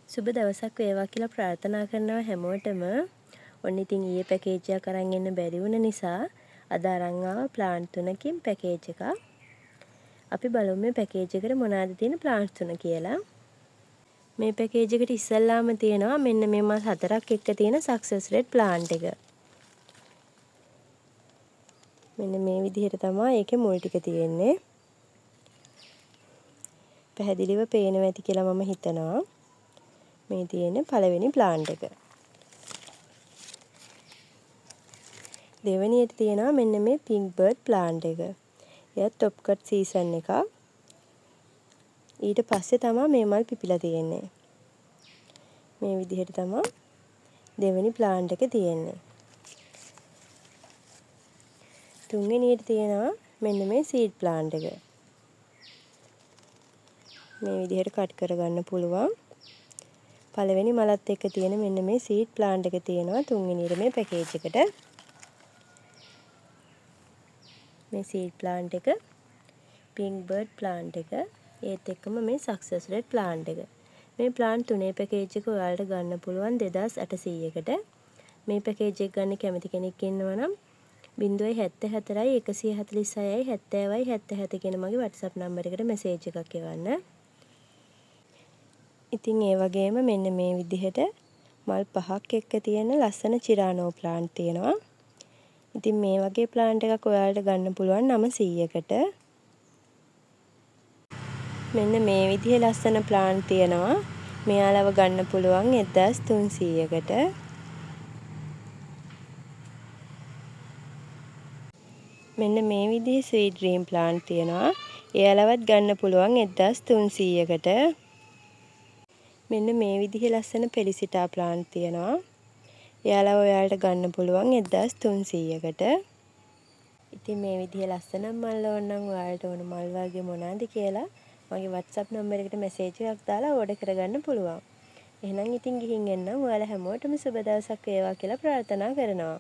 සුබ දවසක් වේවා කියලා ප්‍රාර්ථනා කරනවා හැමෝටම. ඔන්න ඉතින් ඊයේ පැකේජ් එකක් අරන් එන්න බැරි වුණ නිසා අද අරන් ආවා ප්ලාන්ට් තුනකින් පැකේජ් එකක්. අපි බලමු මේ පැකේජ් එකට මොනවද තියෙන ප්ලාන්ට් තුන කියලා. මේ පැකේජ් එකට ඉස්සල්ලාම තියෙනවා මෙන්න මේ මල් හතරක් එක්ක තියෙන සක්සස් රෙඩ් ප්ලාන්ට් එක. මෙන්න මේ විදිහට තමයි ඒකේ මුල් ටික තියෙන්නේ. පැහැදිලිව පේනවා ඇති කියලා මම හිතනවා. මේ තියෙන්නේ පළවෙනි ප්ලාන්ට් එක. දෙවෙනියට තියෙනවා මෙන්න මේ පින්ක් බර්ඩ් ප්ලාන්ට් එක. එයත් টොප් කට් සීසන් එකක්. ඊට පස්සේ තමයි මේ මල් පිපිලා තියෙන්නේ. මේ විදිහට තමයි දෙවෙනි ප්ලාන්ට් එක තියෙන්නේ. තුන්වෙනියට තියෙනවා මෙන්න මේ සීඩ් ප්ලාන්ට් එක. මේ විදිහට කට් කරගන්න පුළුවන්. පළවෙනි මලත් එක්ක තියෙන මෙන්න මේ සීඩ් ප්ලාන්ට් එක තියෙනවා තුන්වෙනියට මේ පැකේජ් එකට. මේ සීඩ් ප්ලාන්ට් එක, පින්ක් බර්ඩ් ප්ලාන්ට් එක, ඒත් එක්කම මේ සක්සස් රෙඩ් ප්ලාන්ට් එක. මේ ප්ලාන්ට් තුනේ පැකේජ් එක ඔයාලට ගන්න පුළුවන් 2800කට. මේ පැකේජ් එක ගන්න කැමති කෙනෙක් ඉන්නවා නම් 074 146 70 77 කියන මගේ WhatsApp නම්බර් එකට මැසේජ් එකක් එවන්න. ඉතින් ඒ වගේම මෙන්න මේ විදිහට මල් පහක් එක්ක තියෙන ලස්සන චිරානෝ ප්ලාන්ට් තියෙනවා. ඉතින් මේ වගේ ප්ලාන්ට් එකක් ඔයාලට ගන්න පුළුවන් 900කට. මෙන්න මේ විදිහේ ලස්සන ප්ලාන්ට් තියෙනවා. මෙයාලව ගන්න පුළුවන් 1300කට. මෙන්න මේ විදිහේ ස්වීට් ඩ්‍රීම් ප්ලාන්ට් තියෙනවා. එයාලවත් ගන්න පුළුවන් 1300කට. මෙන්න මේ විදිහේ ලස්සන පෙලිසිටා ප්ලාන්ට් තියෙනවා. එයාලව ඔයාලට ගන්න පුළුවන් 1300කට. ඉතින් මේ විදිහේ ලස්සන මල් ඕන නම් ඔයාලට ඕන මල් වර්ගය මොනවාද කියලා මගේ WhatsApp නම්බර් එකට මැසේජ් එකක් දාලා ඕඩර් කරගන්න පුළුවන්. එහෙනම් ඉතින් ගිහින් එන්නම්. ඔයාලා හැමෝටම සුබ දවසක් වේවා කියලා ප්‍රාර්ථනා කරනවා.